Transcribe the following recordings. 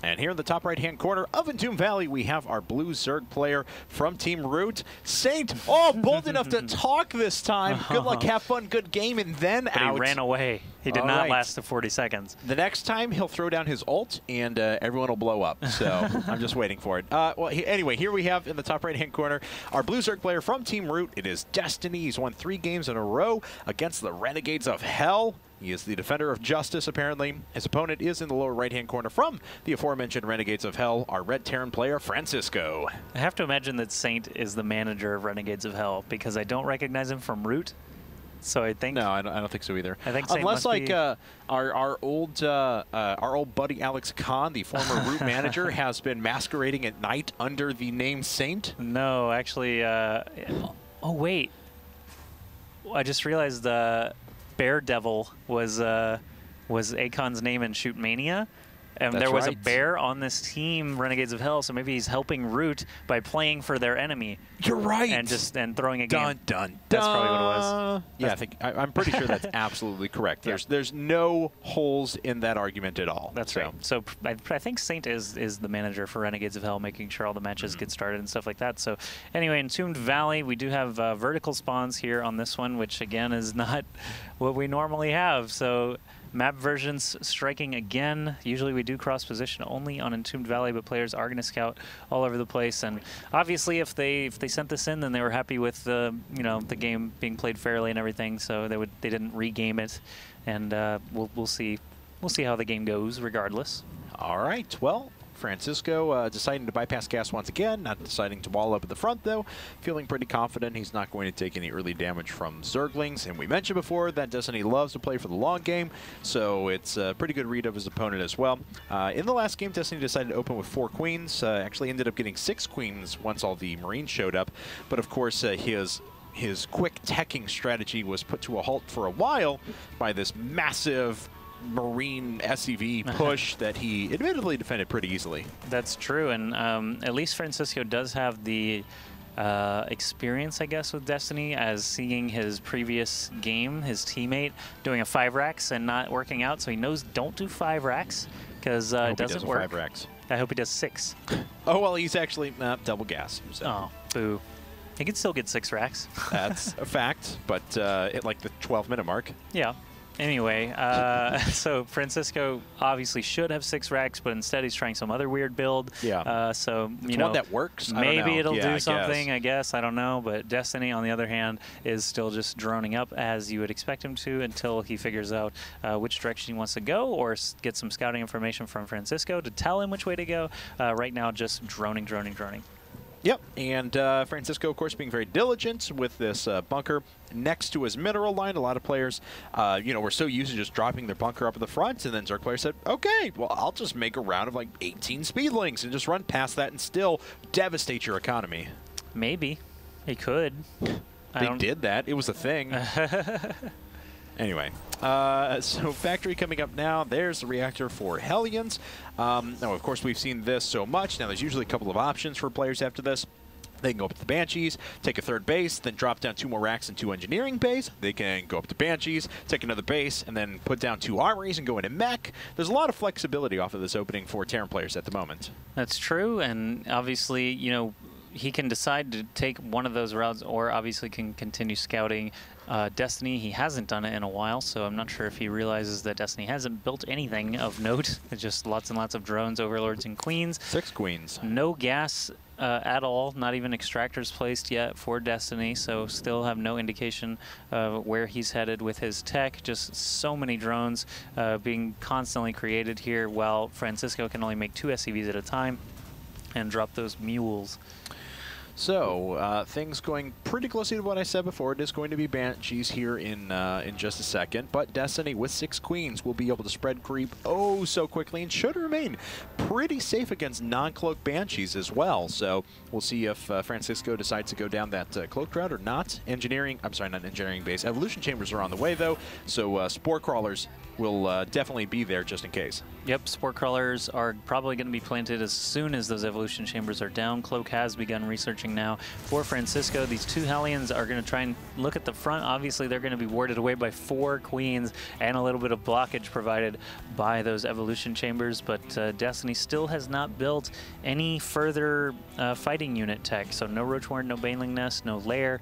And here in the top right-hand corner of Entomb Valley, we have our blue Zerg player from Team Root, Saint. Oh, bold enough to talk this time. Good luck, have fun, good game, and then but out. He ran away. He did not last the 40 seconds. The next time, he'll throw down his ult, and everyone will blow up. So I'm just waiting for it. Well, anyway, here we have in the top right-hand corner our blue Zerg player from Team Root. It is Destiny. He's won 3 games in a row against the Renegades of Hell. He is the defender of justice, apparently. His opponent is in the lower right-hand corner from the aforementioned Renegades of Hell, our Red Terran player, FrancisKO. I have to imagine that Saint is the manager of Renegades of Hell, because I don't recognize him from Root. So I think... No, I don't think so either. I think Saint unless, like, be... our old buddy Alex Khan, the former Root manager, has been masquerading at night under the name Saint. No, actually... oh, wait. I just realized... Bear Devil was Akon's name in Shoot Mania. And there was a bear on this team, Renegades of Hell, so maybe he's helping Root by playing for their enemy. You're right. And throwing a game. Dun, dun. That's probably what it was. Yeah, I'm pretty sure that's absolutely correct. There's no holes in that argument at all. That's right. So I think Saint is the manager for Renegades of Hell, making sure all the matches get started and stuff like that. So anyway, Entombed Valley, we do have vertical spawns here on this one, which again is not what we normally have. So map versions striking again. Usually we do cross position only on Entombed Valley, but players are going to scout all over the place. And obviously, if they sent this in, then they were happy with the the game being played fairly and everything. So they didn't regame it, and we'll see how the game goes regardless. All right. Well, FrancisKO deciding to bypass gas once again, not deciding to wall up at the front, though. Feeling pretty confident he's not going to take any early damage from Zerglings. And we mentioned before that Destiny loves to play for the long game, so it's a pretty good read of his opponent as well. In the last game, Destiny decided to open with 4 queens. Actually ended up getting 6 queens once all the Marines showed up. But of course, his quick teching strategy was put to a halt for a while by this massive Marine SCV push that he admittedly defended pretty easily. That's true, and at least FrancisKO does have the experience, I guess, with Destiny, as seeing his previous game, his teammate doing a 5 racks and not working out, so he knows don't do 5 racks because it doesn't work. 5 racks. I hope he does 6. Oh, well, he's actually double gas. So. Oh, boo. He can still get 6 racks. That's a fact, but at like the 12-minute mark. Yeah. Anyway, so FrancisKO obviously should have 6 racks, but instead he's trying some other weird build. Yeah. So you know, one that works. Maybe it'll do something. I guess I don't know. But Destiny, on the other hand, is still just droning up as you would expect him to until he figures out which direction he wants to go, or get some scouting information from FrancisKO to tell him which way to go. Right now, just droning, droning, droning. Yep, and FrancisKO, of course, being very diligent with this bunker next to his mineral line. A lot of players, were so used to just dropping their bunker up at the front, and then Zerg players said, okay, well, I'll just make a round of like 18 speedlings and just run past that and still devastate your economy. Maybe. He could. They did that. It was a thing. Anyway, so factory coming up now. There's the reactor for Hellions. Now, of course, we've seen this so much. Now, there's usually a couple of options for players after this. They can go up to the Banshees, take a 3rd base, then drop down 2 more racks and 2 engineering bays. They can go up to Banshees, take another base, and then put down 2 armories and go into mech. There's a lot of flexibility off of this opening for Terran players at the moment. That's true, and obviously, he can decide to take one of those routes, or obviously can continue scouting Destiny. He hasn't done it in a while, so I'm not sure if he realizes that Destiny hasn't built anything of note. It's just lots and lots of drones, overlords, and queens. 6 queens. No gas at all, not even extractors placed yet for Destiny, so still have no indication of where he's headed with his tech. Just so many drones being constantly created here, while FrancisKO can only make 2 SCVs at a time and drop those mules. So, things going pretty closely to what I said before. It is going to be Banshees here in just a second, but Destiny with 6 queens will be able to spread creep oh so quickly and should remain pretty safe against non-cloaked Banshees as well. So, we'll see if FrancisKO decides to go down that cloaked route or not. I'm sorry, not engineering base. Evolution chambers are on the way, though, so spore crawlers will definitely be there just in case. Yep, spore crawlers are probably going to be planted as soon as those evolution chambers are down. Cloak has begun researching approaching now. For FrancisKO, these 2 Hellions are going to try and look at the front. Obviously, they're going to be warded away by 4 Queens and a little bit of blockage provided by those evolution chambers, but Destiny still has not built any further fighting unit tech. So no Roach Warren, no Baneling Nest, no Lair.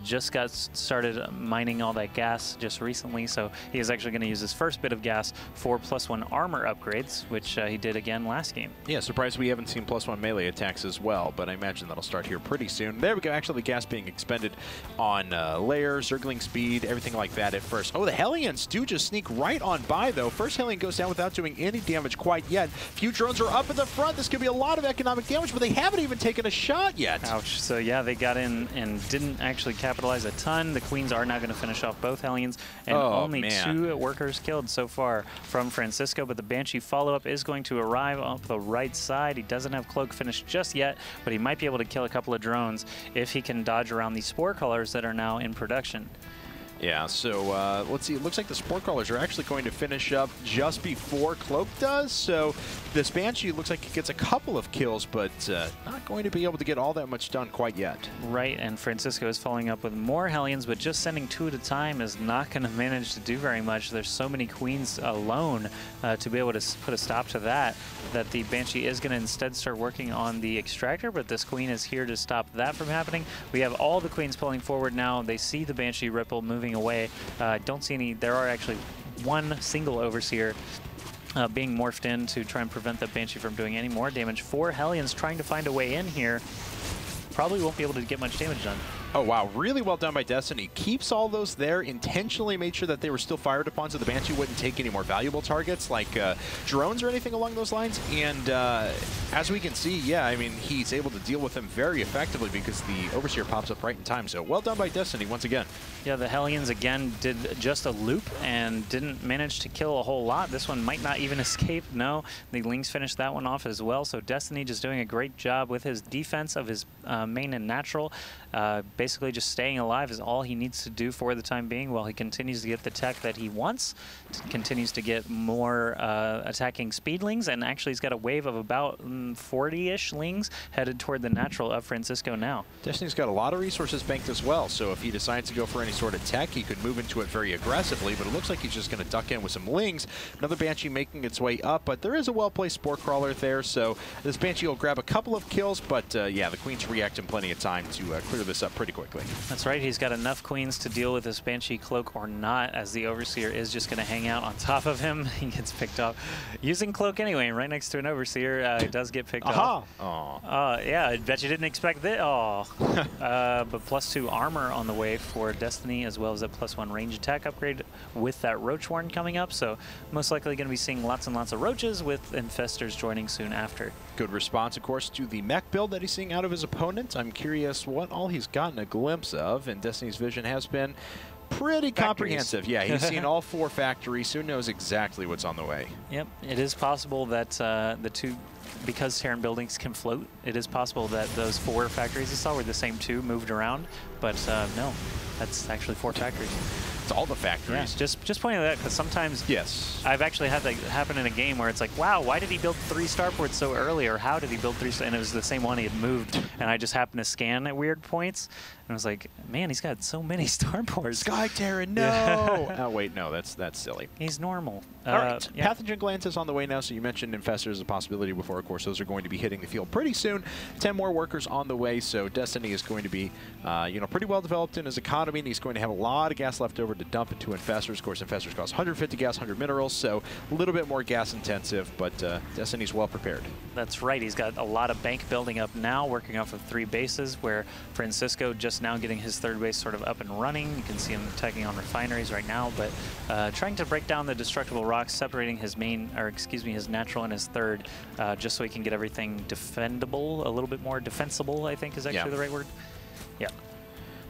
Just got started mining all that gas just recently, so he is actually going to use his first bit of gas for +1 armor upgrades, which he did again last game. Yeah, surprised we haven't seen +1 melee attacks as well, but I imagine that'll start here pretty soon. There we go, actually gas being expended on Lair, Zergling speed, everything like that at first. Oh, the Hellions do just sneak right on by, though. First Hellion goes down without doing any damage quite yet. Few drones are up in the front. This could be a lot of economic damage, but they haven't even taken a shot yet. Ouch. So yeah, they got in and didn't actually capitalize a ton. The Queens are now going to finish off both Hellions, and only 2 workers killed so far from FrancisKO, but the Banshee follow-up is going to arrive off the right side. He doesn't have Cloak finished just yet, but he might be able to kill a couple of drones if he can dodge around these Spore Crawlers that are now in production. Yeah, so let's see. It looks like the Spore Crawlers are actually going to finish up just before Cloak does. So this Banshee looks like it gets a couple of kills, but not going to be able to get all that much done quite yet. Right, and FrancisKO is following up with more Hellions, but just sending 2 at a time is not going to manage to do very much. There's so many Queens alone to be able to put a stop to that the Banshee is going to instead start working on the Extractor, but this Queen is here to stop that from happening. We have all the Queens pulling forward now. They see the Banshee ripple moving away. Don't see any. There are actually 1 single Overseer being morphed in to try and prevent the Banshee from doing any more damage. 4 Hellions trying to find a way in here. Probably won't be able to get much damage done. Oh, wow. Really well done by Destiny. Keeps all those there, intentionally made sure that they were still fired upon so the Banshee wouldn't take any more valuable targets like drones or anything along those lines. And as we can see, yeah, I mean, he's able to deal with them very effectively because the Overseer pops up right in time. So well done by Destiny once again. Yeah, the Hellions again did just a loop and didn't manage to kill a whole lot. This one might not even escape. No, the Lings finished that one off as well. So Destiny just doing a great job with his defense of his main and natural. Basically just staying alive is all he needs to do for the time being while he continues to get the tech that he wants, continues to get more attacking speedlings, and actually he's got a wave of about 40-ish lings headed toward the natural of FrancisKO now. Destiny's got a lot of resources banked as well, so if he decides to go for any sort of tech, he could move into it very aggressively, but it looks like he's just going to duck in with some lings. Another Banshee making its way up, but there is a well-placed Spore Crawler there, so this Banshee will grab a couple of kills, but yeah, the Queens react in plenty of time to clear this up pretty quickly. That's right. He's got enough Queens to deal with this Banshee Cloak or not, as the Overseer is just going to hang out on top of him. He gets picked off using Cloak anyway, right next to an Overseer. He does get picked off. Yeah, I bet you didn't expect that. But +2 armor on the way for Destiny, as well as a +1 range attack upgrade with that Roach Warren coming up. So most likely going to be seeing lots and lots of Roaches with Infestors joining soon after. Good response, of course, to the mech build that he's seeing out of his opponent. I'm curious what all he's gotten a glimpse of, and Destiny's vision has been pretty comprehensive. Yeah, he's seen all 4 factories, so knows exactly what's on the way. Yep, it is possible that the 2, because Terran buildings can float, it is possible that those 4 factories you saw were the same 2 moved around, but no, that's actually 4 factories. It's all the factories. Yeah, just pointing that, because sometimes I've actually had that happen in a game where it's like, wow, why did he build 3 starports so early, or how did he build 3? And it was the same one he had moved, and I just happened to scan at weird points, and I was like, man, he's got so many starports. Sky Terran, no! Oh wait, no, that's silly. He's normal. All right, yeah. Pathogen Glance is on the way now, so you mentioned Infestors as a possibility before. Of course, those are going to be hitting the field pretty soon. 10 more workers on the way, so Destiny is going to be, pretty well developed in his economy, and he's going to have a lot of gas left over to dump into Infestors. Of course, Infestors cost 150 gas, 100 minerals, so a little bit more gas intensive, but Destiny's well prepared. That's right. He's got a lot of bank building up now, working off of 3 bases, where FrancisKO just now getting his 3rd base sort of up and running. You can see him attacking on refineries right now, but trying to break down the destructible rocks, separating his his natural and his 3rd, just so he can get everything defendable, a little bit more defensible, I think is actually the right word. Yeah.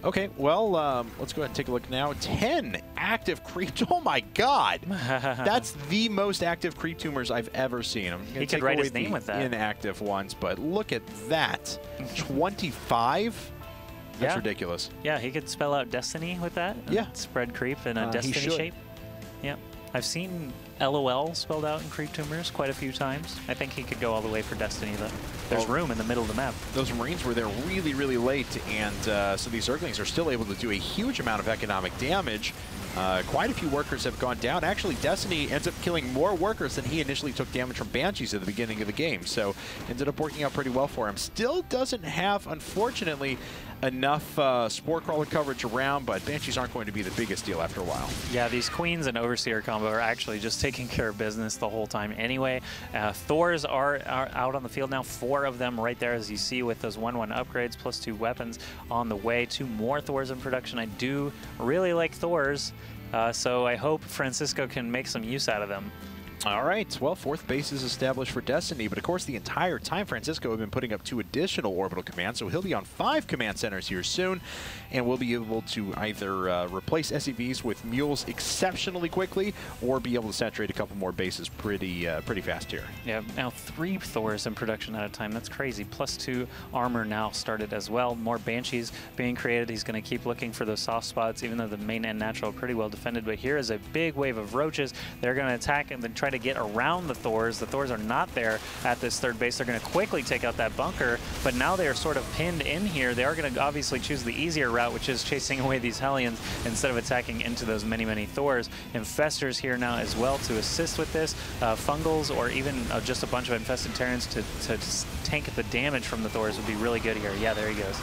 Okay, well, let's go ahead and take a look now. 10 active creep. Oh my God, that's the most active creep tumors I've ever seen. I'm he could write his name with that. Inactive ones, but look at that. 25. That's ridiculous. Yeah, he could spell out Destiny with that. Yeah. Spread creep in a Destiny shape. Yeah. I've seen LOL spelled out in Creep Tumors quite a few times. I think he could go all the way for Destiny, though. There's room in the middle of the map. Those Marines were there really, really late, and so these Zerglings are still able to do a huge amount of economic damage. Quite a few workers have gone down. Actually, Destiny ends up killing more workers than he initially took damage from Banshees at the beginning of the game, so ended up working out pretty well for him. Still doesn't have, unfortunately, enough Spore Crawler coverage around, but Banshees aren't going to be the biggest deal after a while. Yeah, these Queens and Overseer combo are actually just taking care of business the whole time anyway. Thors are out on the field now, 4 of them right there, as you see, with those 1/1 upgrades, plus 2 weapons on the way. 2 more Thors in production. I do really like Thors, so I hope FrancisKO can make some use out of them. All right, well, 4th base is established for Destiny, but of course the entire time FrancisKO have been putting up 2 additional orbital commands, so he'll be on 5 command centers here soon, and we'll be able to either replace SCVs with mules exceptionally quickly, or be able to saturate a couple more bases pretty fast here. Yeah, now 3 Thors in production at a time. That's crazy. Plus 2 armor now started as well. More Banshees being created. He's going to keep looking for those soft spots, even though the main and natural are pretty well defended. But here is a big wave of roaches. They're going to attack and then try to get around the Thors. The Thors are not there at this 3rd base. They're going to quickly take out that bunker, but now they are sort of pinned in here. They are going to obviously choose the easier route, which is chasing away these Hellions instead of attacking into those many, many Thors. Infestors here now as well to assist with this. Fungals or even just a bunch of Infested Terrans to tank the damage from the Thors would be really good here. Yeah, there he goes.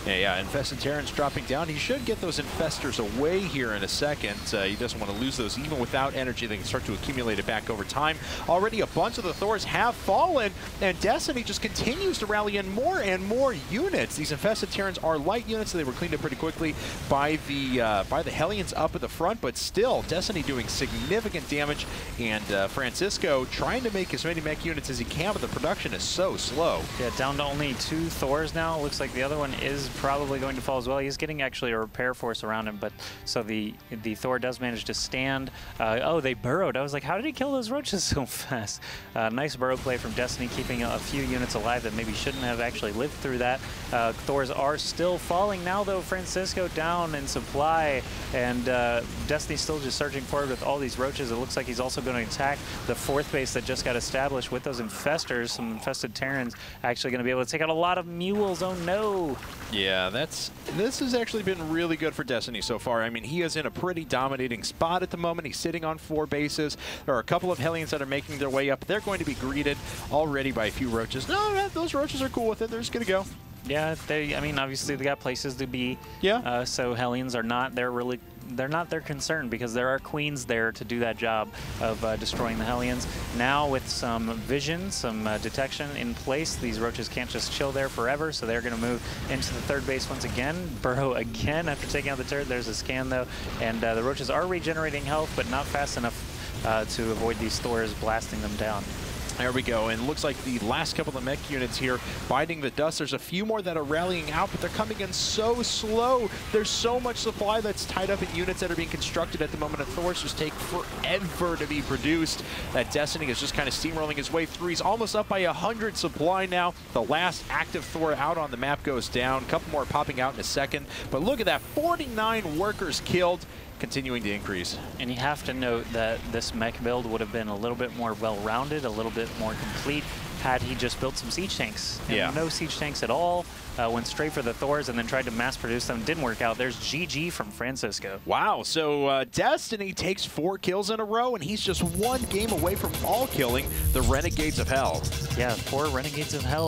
Yeah, Infested Terrans dropping down. He should get those Infestors away here in a second. He doesn't want to lose those even without energy. They can start to accumulate it back over time. Already a bunch of the Thors have fallen, and Destiny just continues to rally in more and more units. These Infested Terrans are light units, so they were cleaned up pretty quickly by the Hellions up at the front, but still, Destiny doing significant damage, and FrancisKO trying to make as many mech units as he can, but the production is so slow. Yeah, down to only 2 Thors now. Looks like the other one is probably going to fall as well. He's getting actually a repair force around him, but so the Thor does manage to stand. Oh, they burrowed. I was like, how did he kill those roaches so fast? Nice burrow play from Destiny, keeping a few units alive that maybe shouldn't have actually lived through that. Thors are still falling now, though. FrancisKO down in supply, and Destiny's still just surging forward with all these roaches. It looks like he's also going to attack the 4th base that just got established with those Infestors. Some Infested Terrans actually going to be able to take out a lot of mules. Oh, no. Yeah, this has actually been really good for Destiny so far. I mean, he is in a pretty dominating spot at the moment. He's sitting on 4 bases. There are a couple of Hellions that are making their way up. They're going to be greeted already by a few roaches. No, those roaches are cool with it. They're just going to go. Yeah, I mean, obviously they got places to be. Yeah. So Hellions are not they're not their concern, because there are Queens there to do that job of destroying the Hellions. Now with some vision, some detection in place, these roaches can't just chill there forever, so they're going to move into the 3rd base once again. Burrow again after taking out the turret. There's a scan, though, and the roaches are regenerating health, but not fast enough to avoid these Thors blasting them down. There we go, and it looks like the last couple of mech units here biting the dust. There's a few more that are rallying out, but they're coming in so slow. There's so much supply that's tied up in units that are being constructed at the moment, and Thors just take forever to be produced. That Destiny is just kind of steamrolling his way through. He's almost up by 100 supply now. The last active Thor out on the map goes down. A couple more popping out in a second, but look at that, 49 workers killed. Continuing to increase. And you have to note that this mech build would have been a little bit more well-rounded, a little bit more complete, had he just built some siege tanks. And yeah. No siege tanks at all. Went straight for the Thors and then tried to mass produce them. Didn't work out. There's GG from FrancisKO. Wow, so Destiny takes 4 kills in a row, and he's just 1 game away from all killing the Renegades of Hell. Yeah, 4 Renegades of Hell.